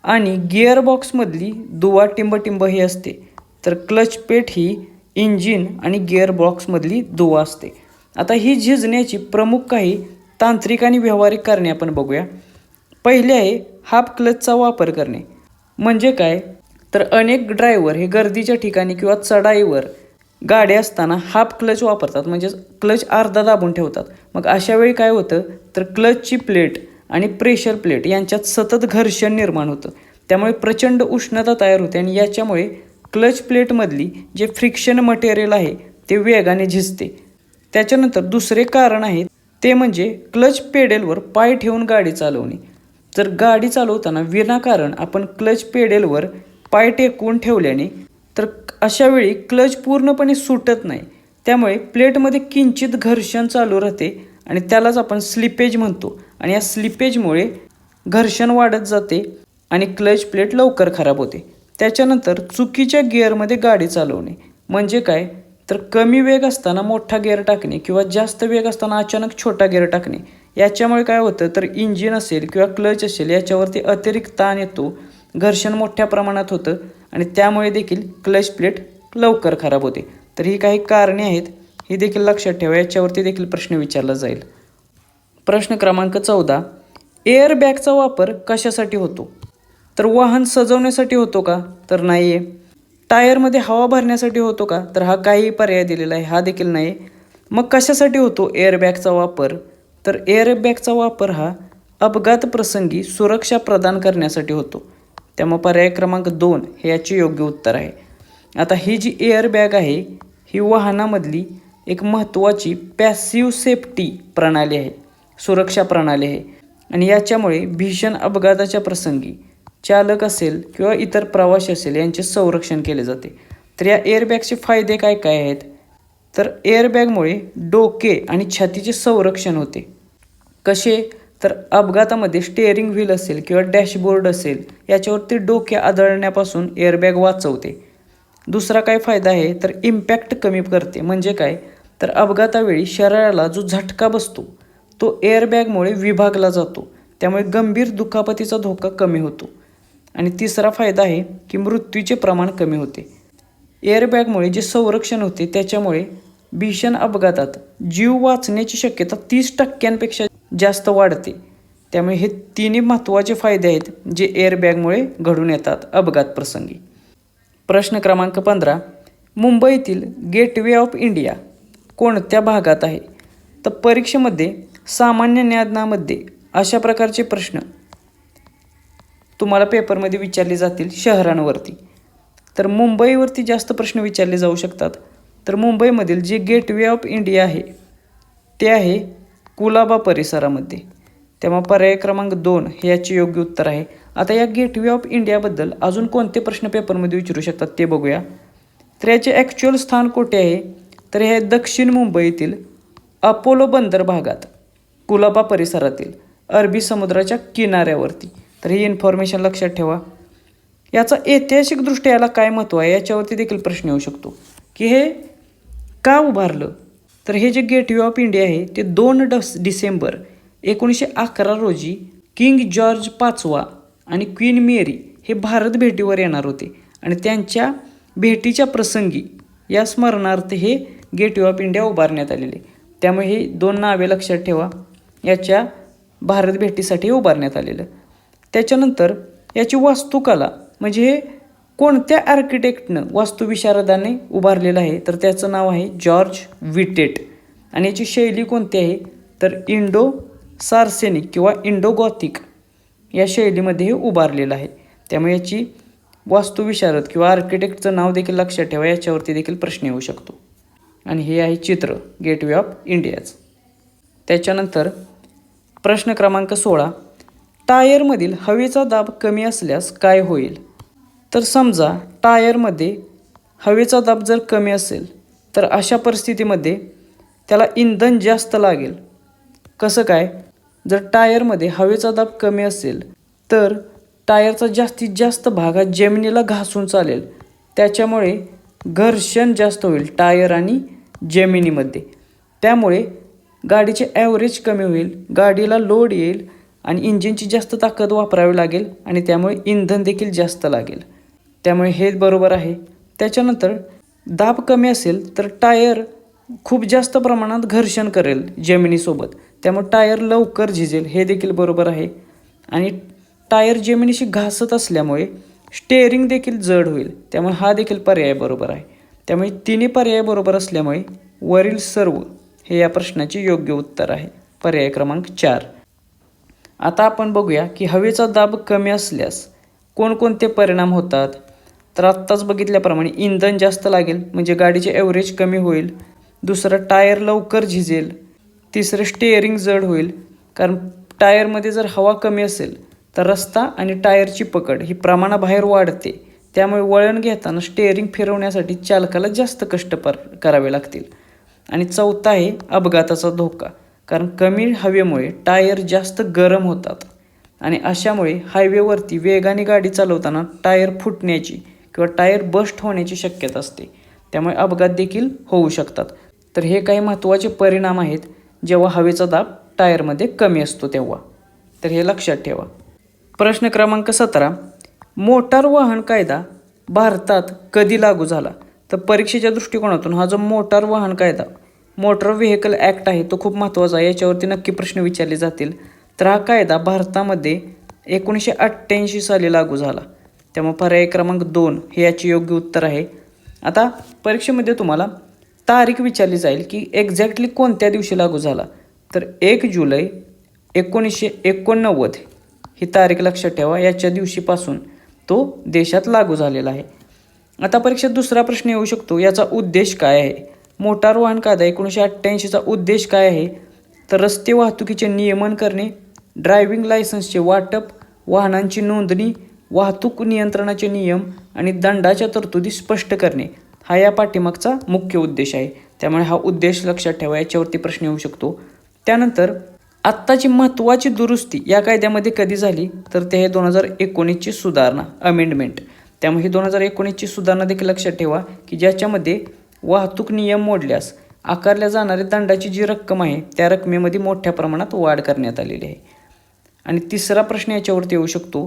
आणि गिअरबॉक्समधली दुवा टिंबटिंब ही असते. तर क्लच प्लेट ही इंजिन आणि गिअरबॉक्समधली दुवा असते. आता ही झिजण्याची प्रमुख काही तांत्रिक आणि व्यावहारिक कारणे आपण बघूया. पहिले आहे हाफ क्लचचा वापर करणे. म्हणजे काय, तर अनेक ड्रायव्हर हे गर्दीच्या ठिकाणी किंवा चढाईवर गाडी असताना हाफ क्लच वापरतात, म्हणजे क्लच अर्धा दाबून ठेवतात. मग अशा वेळी काय होतं, तर क्लचची प्लेट आणि प्रेशर प्लेट यांच्यात सतत घर्षण निर्माण होतं. त्यामुळे प्रचंड उष्णता तयार होते आणि याच्यामुळे क्लच प्लेटमधली जे फ्रिक्शन मटेरियल आहे ते वेगाने झिजते. त्याच्यानंतर दुसरे कारण आहे ते म्हणजे क्लच पेडेलवर पाय ठेवून गाडी चालवणे. जर गाडी चालवताना विनाकारण आपण क्लच पेडेलवर पाय टेकवून ठेवल्याने तर अशा वेळी क्लच पूर्णपणे सुटत नाही. त्यामुळे प्लेटमध्ये किंचित घर्षण चालू राहते आणि त्यालाच आपण स्लिपेज म्हणतो. आणि या स्लिपेजमुळे घर्षण वाढत जाते आणि क्लच प्लेट लवकर खराब होते. त्याच्यानंतर चुकीच्या गिअरमध्ये गाडी चालवणे. म्हणजे काय, तर कमी वेग असताना मोठा गिअर टाकणे किंवा जास्त वेग असताना अचानक छोटा गिअर टाकणे. याच्यामुळे काय होतं, तर इंजिन असेल किंवा क्लच असेल याच्यावरती अतिरिक्त ताण येतो, घर्षण मोठ्या प्रमाणात होतं आणि त्यामुळे देखील क्लच प्लेट लवकर खराब होते. तर ही काही कारणे आहेत, ही देखील लक्षात ठेवा, याच्यावरती देखील प्रश्न विचारला जाईल. प्रश्न क्रमांक 14, एअरबॅगचा वापर कशासाठी होतो? तर वाहन सजवण्यासाठी होतो का? तर नाही आहे. टायरमध्ये हवा भरण्यासाठी होतो का? तर हा काही पर्याय दिलेला आहे, हा देखील नाही. मग कशासाठी होतो एअरबॅगचा वापर? तर एअरबॅगचा वापर हा अपघात प्रसंगी सुरक्षा प्रदान करण्यासाठी होतो. त्यामुळे पर्याय क्रमांक 2 हे याचे योग्य उत्तर आहे. आता ही जी एअरबॅग आहे ही वाहनामधली एक महत्त्वाची पॅसिव्ह सेफ्टी प्रणाली आहे, सुरक्षा प्रणाली आहे. आणि याच्यामुळे भीषण अपघाताच्या प्रसंगी चालक असेल किंवा इतर प्रवासी असेल यांचे संरक्षण केले जाते. तर या एअरबॅगचे फायदे काय काय आहेत? तर एअरबॅगमुळे डोके आणि छातीचे संरक्षण होते. कसे? तर अपघातामध्ये स्टेअरिंग व्हील असेल किंवा डॅशबोर्ड असेल याच्यावरती डोके आदळण्यापासून एअरबॅग वाचवते. दुसरा काय फायदा आहे, तर इम्पॅक्ट कमी करते. म्हणजे काय, तर अपघातावेळी शरीराला जो झटका बसतो तो एअरबॅगमुळे विभागला जातो, त्यामुळे गंभीर दुखापतीचा धोका कमी होतो. आणि तिसरा फायदा आहे की मृत्यूचे प्रमाण कमी होते. एअरबॅगमुळे जे संरक्षण होते त्याच्यामुळे भीषण अपघातात जीव वाचण्याची शक्यता 30% जास्त वाढते. त्यामुळे हे तिन्ही महत्त्वाचे फायदे आहेत जे एअरबॅगमुळे घडून येतात अपघात प्रसंगी. प्रश्न क्रमांक 15, मुंबईतील गेटवे ऑफ इंडिया कोणत्या भागात आहे? तर परीक्षेमध्ये सामान्य ज्ञानामध्ये अशा प्रकारचे प्रश्न तुम्हाला पेपरमध्ये विचारले जातील शहरांवरती. तर मुंबईवरती जास्त प्रश्न विचारले जाऊ शकतात. तर मुंबईमधील जे गेटवे ऑफ इंडिया आहे ते आहे कुलाबा परिसरामध्ये. त्यामुळे पर्याय क्रमांक 2 हे याचे योग्य उत्तर आहे. आता या गेटवे ऑफ इंडियाबद्दल अजून कोणते प्रश्न पेपरमध्ये विचारू शकतात ते बघूया. तर याचे ॲक्च्युअल स्थान कुठे आहे? तर हे दक्षिण मुंबईतील अपोलो बंदर भागात, कुलाबा परिसरातील अरबी समुद्राच्या किनाऱ्यावरती. तर ही इन्फॉर्मेशन लक्षात ठेवा. याचा ऐतिहासिकदृष्ट्या याला काय महत्त्व आहे याच्यावरती देखील प्रश्न येऊ शकतो की हे का उभारलं? तर हे जे गेटवे ऑफ इंडिया आहे ते 2 डिसेंबर 1911 रोजी किंग जॉर्ज 5वा आणि क्वीन मेरी हे भारत भेटीवर येणार होते आणि त्यांच्या भेटीच्या प्रसंगी या स्मरणार्थ हे गेटवे ऑफ इंडिया उभारण्यात आलेले. त्यामुळे हे 2 नावे लक्षात ठेवा, याच्या भारत भेटीसाठी उभारण्यात आलेलं. त्याच्यानंतर याची वास्तुकला म्हणजे हे कोणत्या आर्किटेक्टनं वास्तुविशारदाने उभारलेलं आहे, तर त्याचं नाव आहे जॉर्ज विटेट. आणि याची शैली कोणती आहे, तर इंडो सार्सेनिक किंवा इंडो गॉथिक या शैलीमध्ये हे उभारलेलं आहे. त्यामुळे याची वास्तुविशारद किंवा आर्किटेक्टचं नाव देखील लक्षात ठेवा, याच्यावरती देखील प्रश्न येऊ शकतो. आणि हे आहे चित्र गेटवे ऑफ इंडियाचं. त्याच्यानंतर प्रश्न क्रमांक 16, टायरमधील हवेचा दाब कमी असल्यास काय होईल. तर समजा टायरमध्ये हवेचा दाब जर कमी असेल तर अशा परिस्थितीमध्ये त्याला इंधन जास्त लागेल. कसं काय, जर टायरमध्ये हवेचा दाब कमी असेल तर टायरचा जास्तीत जास्त भाग हा जमिनीला घासून चालेल, त्याच्यामुळे घर्षण जास्त होईल टायर आणि जमिनीमध्ये. त्यामुळे गाडीचे ॲव्हरेज कमी होईल, गाडीला लोड येईल आणि इंजिनची जास्त ताकद वापरावी लागेल आणि त्यामुळे इंधन देखील जास्त लागेल. त्यामुळे हे बरोबर आहे. त्याच्यानंतर दाब कमी असेल तर टायर खूप जास्त प्रमाणात घर्षण करेल जमिनीसोबत, त्यामुळे टायर लवकर झिजेल, हे देखील बरोबर आहे. आणि टायर जमिनीशी घासत असल्यामुळे स्टेअरिंग देखील जड होईल, त्यामुळे हा देखील पर्याय बरोबर आहे. त्यामुळे तिन्ही पर्याय बरोबर असल्यामुळे वरील सर्व हे या प्रश्नाचे योग्य उत्तर आहे, पर्याय क्रमांक 4. आता आपण बघूया की हवेचा दाब कमी असल्यास कोणकोणते परिणाम होतात. तर आत्ताच बघितल्याप्रमाणे इंधन जास्त लागेल म्हणजे गाडीचे ॲव्हरेज कमी होईल. दुसरं, टायर लवकर झिजेल. तिसरं, स्टेअरिंग जड होईल, कारण टायरमध्ये जर हवा कमी असेल तर रस्ता आणि टायरची पकड ही प्रमाणाबाहेर वाढते, त्यामुळे वळण घेताना स्टेअरिंग फिरवण्यासाठी चालकाला जास्त कष्ट करावे लागतील. आणि चौथा आहे अपघाताचा धोका, कारण कमी हवेमुळे टायर जास्त गरम होतात आणि अशामुळे हायवेवरती वेगाने गाडी चालवताना टायर फुटण्याची किंवा टायर बस्ट होण्याची शक्यता असते, त्यामुळे अपघात देखील होऊ शकतात. तर हे काही महत्त्वाचे परिणाम आहेत जेव्हा हवेचा दाब टायरमध्ये कमी असतो तेव्हा, तर हे लक्षात ठेवा. प्रश्न क्रमांक 17, मोटार वाहन कायदा भारतात कधी लागू झाला. तर परीक्षेच्या दृष्टिकोनातून हा जो मोटार वाहन कायदा, मोटर व्हेकल ॲक्ट आहे, तो खूप महत्त्वाचा आहे, याच्यावरती नक्की प्रश्न विचारले जातील. तर हा कायदा भारतामध्ये 1988 साली लागू झाला, त्यामुळे पर्याय क्रमांक 2 हे याचे योग्य उत्तर आहे. आता परीक्षेमध्ये तुम्हाला तारीख विचारली जाईल की एक्झॅक्टली कोणत्या दिवशी लागू झाला. तर 1 जुलै 1989 ही तारीख लक्षात ठेवा, याच्या दिवशीपासून तो देशात लागू झालेला आहे. आता परीक्षेत दुसरा प्रश्न येऊ शकतो, याचा उद्देश काय आहे. मोटार वाहन कायदा 1988चा उद्देश काय आहे, तर रस्ते वाहतुकीचे नियमन करणे, ड्रायव्हिंग लायसन्सचे वाटप, वाहनांची नोंदणी, वाहतूक नियंत्रणाचे नियम आणि दंडाच्या तरतुदी स्पष्ट करणे, हा या पाठीमागचा मुख्य उद्देश आहे. त्यामुळे हा उद्देश लक्षात ठेवा, याच्यावरती प्रश्न येऊ शकतो. त्यानंतर आत्ताची महत्त्वाची दुरुस्ती या कायद्यामध्ये कधी झाली, तर ते आहे 2019ची सुधारणा, अमेंडमेंट. त्यामुळे ही 2019ची सुधारणा देखील लक्षात ठेवा की ज्याच्यामध्ये वाहतूक नियम मोडल्यास आकारल्या जाणाऱ्या दंडाची जी रक्कम आहे त्या रकमेमध्ये मोठ्या प्रमाणात वाढ करण्यात आलेली आहे. आणि तिसरा प्रश्न याच्यावरती येऊ शकतो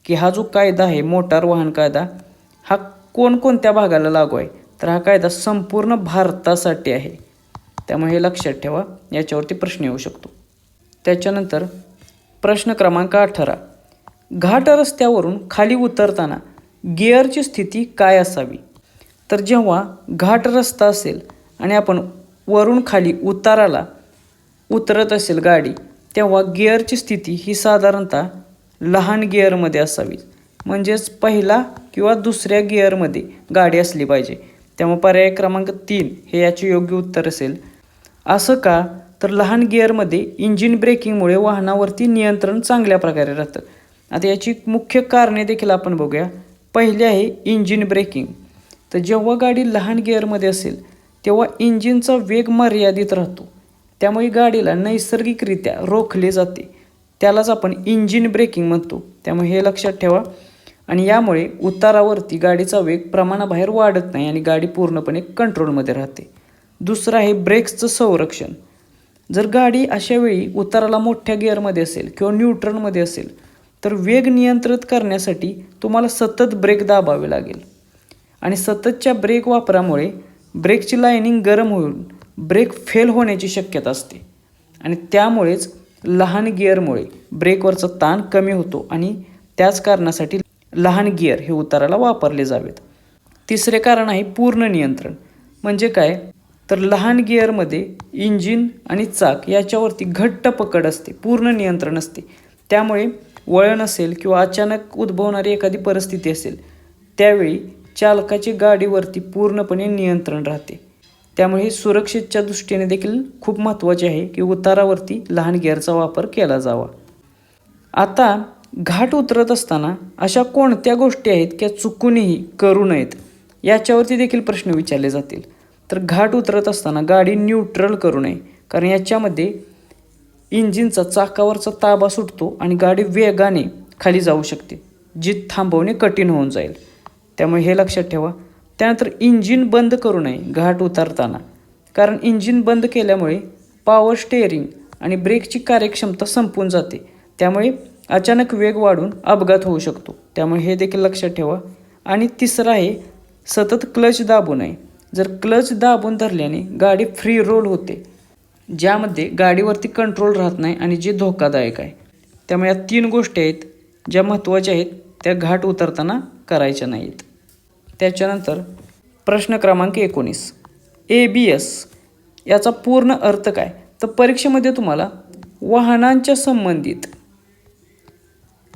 की हा जो कायदा आहे मोटार वाहन कायदा, हा कोणकोणत्या भागाला लागू आहे. तर हा कायदा संपूर्ण भारतासाठी आहे, त्यामुळे हे लक्षात ठेवा, याच्यावरती प्रश्न येऊ शकतो. त्याच्यानंतर प्रश्न क्रमांक 18, घाट रस्त्यावरून खाली उतरताना गिअरची स्थिती काय असावी. तर जेव्हा घाट रस्ता असेल आणि आपण वरून खाली उताराला उतरत असेल गाडी, तेव्हा गिअरची स्थिती ही साधारणतः लहान गिअरमध्ये असावी, म्हणजेच पहिला किंवा दुसऱ्या गिअरमध्ये गाडी असली पाहिजे. त्यामुळे पर्याय क्रमांक 3 हे याचे योग्य उत्तर असेल. असं का, तर लहान गिअरमध्ये इंजिन ब्रेकिंगमुळे वाहनावरती नियंत्रण चांगल्या प्रकारे राहतं. आता याची मुख्य कारणे देखील आपण बघूया. पहिले आहे इंजिन ब्रेकिंग. तर जेव्हा गाडी लहान गिअरमध्ये असेल तेव्हा इंजिनचा वेग मर्यादित राहतो, त्यामुळे गाडीला नैसर्गिकरित्या रोखले जाते, त्यालाच आपण इंजिन ब्रेकिंग म्हणतो. त्यामुळे हे लक्षात ठेवा. आणि यामुळे उतारावरती गाडीचा वेग प्रमाणाबाहेर वाढत नाही आणि गाडी पूर्णपणे कंट्रोलमध्ये राहते. दुसरं आहे ब्रेक्सचं संरक्षण. जर गाडी अशा वेळी उताराला मोठ्या गिअरमध्ये असेल किंवा न्यूट्रलमध्ये असेल तर वेग नियंत्रित करण्यासाठी तुम्हाला सतत ब्रेक दाबावे लागेल आणि सततच्या ब्रेक वापरामुळे ब्रेकची लायनिंग गरम होऊन ब्रेक फेल होण्याची शक्यता असते आणि त्यामुळेच लहान गिअरमुळे ब्रेकवरचा ताण कमी होतो आणि त्याच कारणासाठी लहान गिअर हे उताराला वापरले जावेत. तिसरे कारण आहे पूर्ण नियंत्रण. म्हणजे काय, तर लहान गिअरमध्ये इंजिन आणि चाक याच्यावरती घट्ट पकड असते, पूर्ण नियंत्रण असते. त्यामुळे वळण असेल किंवा अचानक उद्भवणारी एखादी परिस्थिती असेल त्यावेळी चालकाची गाडीवरती पूर्णपणे नियंत्रण राहते. त्यामुळे हे सुरक्षेच्या दृष्टीने देखील खूप महत्त्वाचे आहे की उतारावरती लहान गिअरचा वापर केला जावा. आता घाट उतरत असताना अशा कोणत्या गोष्टी आहेत की चुकूनही करू नयेत, याच्यावरती देखील प्रश्न विचारले जातील. तर घाट उतरत असताना गाडी न्यूट्रल करू नये, कारण याच्यामध्ये इंजिनचा चाकावरचा ताबा सुटतो आणि गाडी वेगाने खाली जाऊ शकते, जी थांबवणे कठीण होऊन जाईल. त्यामुळे हे लक्षात ठेवा. त्यानंतर इंजिन बंद करू नये घाट उतरताना, कारण इंजिन बंद केल्यामुळे पॉवर स्टेअरिंग आणि ब्रेकची कार्यक्षमता संपून जाते. त्यामुळे अचानक वेग वाढून अपघात होऊ शकतो. त्यामुळे हे देखील लक्षात ठेवा. आणि तिसरं आहे सतत क्लच दाबू नये. जर क्लच दाबून धरल्याने गाडी फ्री रोल होते, ज्यामध्ये गाडीवरती कंट्रोल राहत नाही आणि जे धोकादायक आहे. त्यामुळे या 3 गोष्टी आहेत ज्या महत्त्वाच्या आहेत, त्या घाट उतरताना करायच्या नाहीत. त्याच्यानंतर प्रश्न क्रमांक 19, ABS याचा पूर्ण अर्थ काय. तर परीक्षेमध्ये तुम्हाला वाहनांच्या संबंधित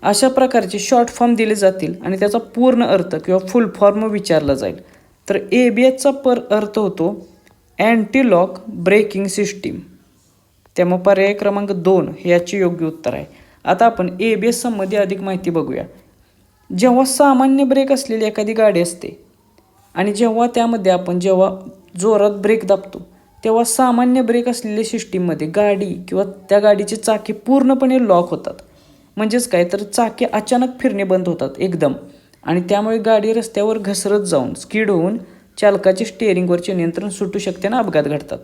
अशा प्रकारचे शॉर्ट फॉर्म दिले जातील आणि त्याचा पूर्ण अर्थ किंवा फुल फॉर्म विचारला जाईल. तर ABSचा अर्थ होतो अँटी लॉक ब्रेकिंग सिस्टीम. त्यामुळे पर्याय क्रमांक 2 हे याचे योग्य उत्तर आहे. आता आपण ABS संबंधी अधिक माहिती बघूया. जेव्हा सामान्य ब्रेक असलेली एखादी गाडी असते आणि जेव्हा जोरात ब्रेक दाबतो, तेव्हा सामान्य ब्रेक असलेल्या सिस्टीममध्ये गाडी किंवा त्या गाडीचे चाके पूर्णपणे लॉक होतात. म्हणजेच काय, तर चाके अचानक फिरणे बंद होतात एकदम, आणि त्यामुळे गाडी रस्त्यावर घसरत जाऊन स्किड होऊन चालकाचे स्टिअरिंगवरचे नियंत्रण सुटू शकते आणि अपघात घडतात.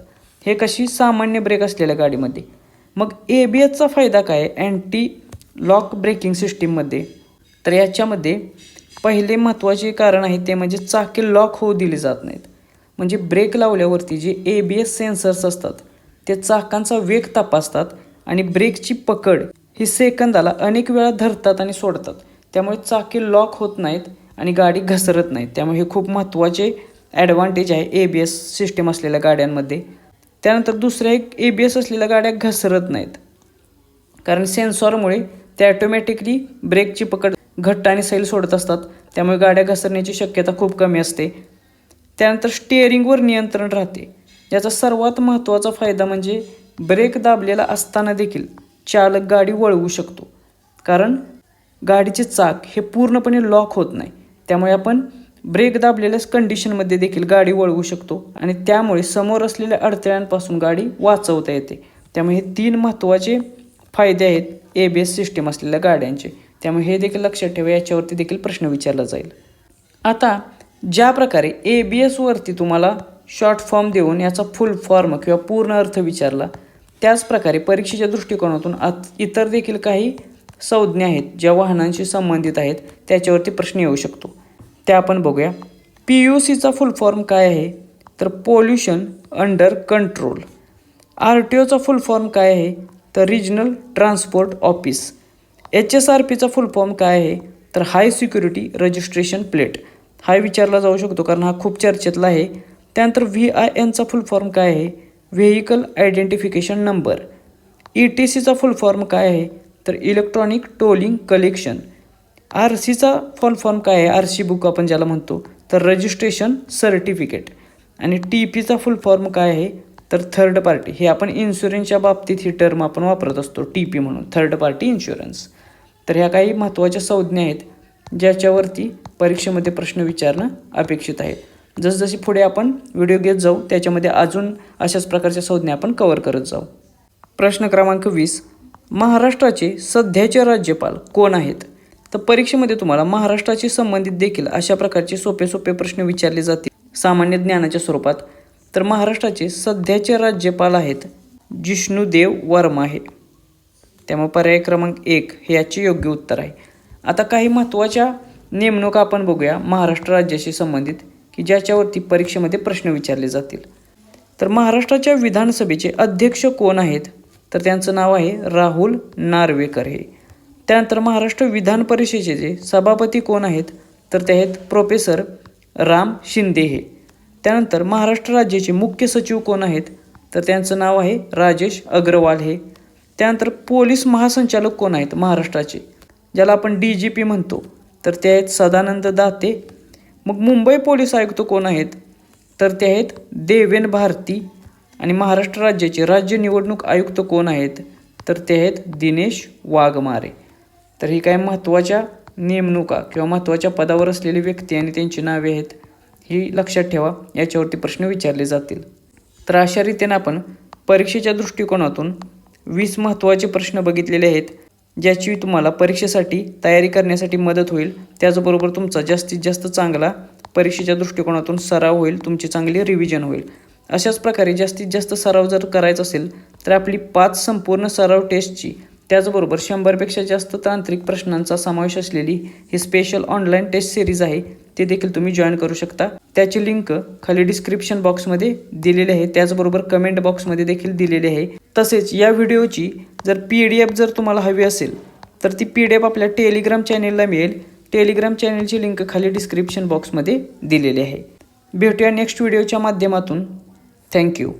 हे कशी सामान्य ब्रेक असलेल्या गाडीमध्ये. मग ABSचा फायदा काय अँटी लॉक ब्रेकिंग सिस्टीममध्ये. तर याच्यामध्ये पहिले महत्त्वाचे कारण आहे ते म्हणजे चाके लॉक होऊ दिले जात नाहीत. म्हणजे ब्रेक लावल्यावरती जे ABS सेन्सर्स असतात ते चाकांचा वेग तपासतात आणि ब्रेकची पकड ही सेकंदाला अनेक वेळा धरतात आणि सोडतात. त्यामुळे चाके लॉक होत नाहीत आणि गाडी घसरत नाहीत. त्यामुळे हे खूप महत्त्वाचे ॲडव्हान्टेज आहे ABS सिस्टीम असलेल्या गाड्यांमध्ये. त्यानंतर दुसरं एक, ABS असलेल्या गाड्या घसरत नाहीत, कारण सेन्सॉरमुळे ते ॲटोमॅटिकली ब्रेकची पकड घट्ट आणि सैल सोडत असतात. त्यामुळे गाड्या घसरण्याची शक्यता खूप कमी असते. त्यानंतर स्टिअरिंगवर नियंत्रण राहते. याचा सर्वात महत्त्वाचा फायदा म्हणजे ब्रेक दाबलेला असताना देखील चालक गाडी वळवू शकतो, कारण गाडीचे चाक हे पूर्णपणे लॉक होत नाही. त्यामुळे आपण ब्रेक दाबलेल्या कंडिशनमध्ये देखील गाडी वळवू शकतो आणि त्यामुळे समोर असलेल्या अडथळ्यांपासून गाडी वाचवता येते. त्यामुळे हे 3 महत्त्वाचे फायदे आहेत ABS सिस्टीम असलेल्या गाड्यांचे. त्यामुळे हे देखील लक्षात ठेवा, याच्यावरती देखील प्रश्न विचारला जाईल. आता ज्या प्रकारे ABSवरती तुम्हाला शॉर्ट फॉर्म देऊन याचा फुल फॉर्म किंवा पूर्ण अर्थ विचारला, त्याच प्रकारे परीक्षेच्या दृष्टिकोनातून इतर देखील काही संज्ञा आहेत ज्या वाहनांशी संबंधित आहेत, त्याच्यावरती प्रश्न येऊ शकतो. त्या आपण बघूया. PUCचा फुल फॉर्म काय आहे, तर पोल्युशन अंडर कंट्रोल. RTOचा फुल फॉर्म काय आहे, तर रिजनल ट्रान्सपोर्ट ऑफिस. HSRPचा फुल फॉर्म काय आहे, तर हाय सिक्युरिटी रजिस्ट्रेशन प्लेट. हा विचारला जाऊ शकतो कारण हा खूप चर्चेतला आहे. त्यानंतर VINचा फुल फॉर्म काय आहे, व्हेकल आयडेंटिफिकेशन नंबर. ETCचा फुल फॉर्म काय आहे, तर इलेक्ट्रॉनिक टोलिंग कलेक्शन. RCचा फुल फॉर्म काय आहे, RC बुक आपण ज्याला म्हणतो, तर रजिस्ट्रेशन सर्टिफिकेट. आणि TPचा फुल फॉर्म काय आहे, तर थर्ड पार्टी. हे आपण इन्शुरन्सच्या बाबतीत ही टर्म आपण वापरत असतो, TP म्हणून, थर्ड पार्टी इन्शुरन्स. तर ह्या काही महत्त्वाच्या संज्ञा आहेत ज्याच्यावरती परीक्षेमध्ये प्रश्न विचारणं अपेक्षित आहे. जसजशी पुढे आपण व्हिडिओ घेत जाऊ त्याच्यामध्ये अजून अशाच प्रकारच्या संज्ञा आपण कव्हर करत जाऊ. प्रश्न क्रमांक 20, महाराष्ट्राचे सध्याचे राज्यपाल कोण आहेत. तर परीक्षेमध्ये तुम्हाला महाराष्ट्राशी संबंधित देखील अशा प्रकारचे सोपे प्रश्न विचारले जातील सामान्य ज्ञानाच्या स्वरूपात. तर महाराष्ट्राचे सध्याचे राज्यपाल आहेत जिष्णुदेव वर्मा हे. त्यामुळे पर्याय क्रमांक 1 हे याचे योग्य उत्तर आहे. आता काही महत्त्वाच्या नेमणुका आपण बघूया महाराष्ट्र राज्याशी संबंधित की ज्याच्यावरती परीक्षेमध्ये प्रश्न विचारले जातील. तर महाराष्ट्राच्या विधानसभेचे अध्यक्ष कोण आहेत, तर त्यांचं नाव आहे राहुल नार्वेकर हे. त्यानंतर महाराष्ट्र विधान परिषदेचे सभापती कोण आहेत, तर ते आहेत प्रोफेसर राम शिंदे हे. त्यानंतर महाराष्ट्र राज्याचे मुख्य सचिव कोण आहेत, तर त्यांचं नाव आहे राजेश अग्रवाल हे. त्यानंतर पोलीस महासंचालक कोण आहेत महाराष्ट्राचे, ज्याला आपण DGP म्हणतो, तर ते आहेत सदानंद दाते. मग मुंबई पोलीस आयुक्त कोण आहेत, तर ते आहेत देवेन भारती. आणि महाराष्ट्र राज्याचे राज्य निवडणूक आयुक्त कोण आहेत, तर ते आहेत दिनेश वाघमारे. तर ही काय महत्त्वाच्या नेमणुका किंवा महत्त्वाच्या पदावर असलेली व्यक्ती आणि त्यांची नावे आहेत, ही लक्षात ठेवा. याच्यावरती प्रश्न विचारले जातील. तर अशा रीतीने आपण परीक्षेच्या दृष्टिकोनातून 20 महत्त्वाचे प्रश्न बघितलेले आहेत, ज्याची तुम्हाला परीक्षेसाठी तयारी करण्यासाठी मदत होईल. त्याचबरोबर तुमचा जास्तीत जास्त चांगला परीक्षेच्या दृष्टिकोनातून सराव होईल, तुमची चांगली रिव्हिजन होईल. अशाच प्रकारे जास्तीत जास्त सराव जर करायचा असेल तर आपली 5 संपूर्ण सराव टेस्टची, त्याचबरोबर 100पेक्षा जास्त तांत्रिक प्रश्नांचा समावेश असलेली ही स्पेशल ऑनलाईन टेस्ट सिरीज आहे, ते देखील तुम्ही जॉईन करू शकता. त्याची लिंक खाली डिस्क्रिप्शन बॉक्समध्ये दिलेली आहे, त्याचबरोबर कमेंट बॉक्समध्ये देखील दिलेली आहे. तसेच या व्हिडिओची जर PDF जर तुम्हाला हवी असेल तर ती PDF आपल्या टेलिग्राम चॅनेलला मिळेल. टेलिग्राम चॅनेलची लिंक खाली डिस्क्रिप्शन बॉक्समध्ये दिलेली आहे. भेटूया नेक्स्ट व्हिडिओच्या माध्यमातून. थँक्यू.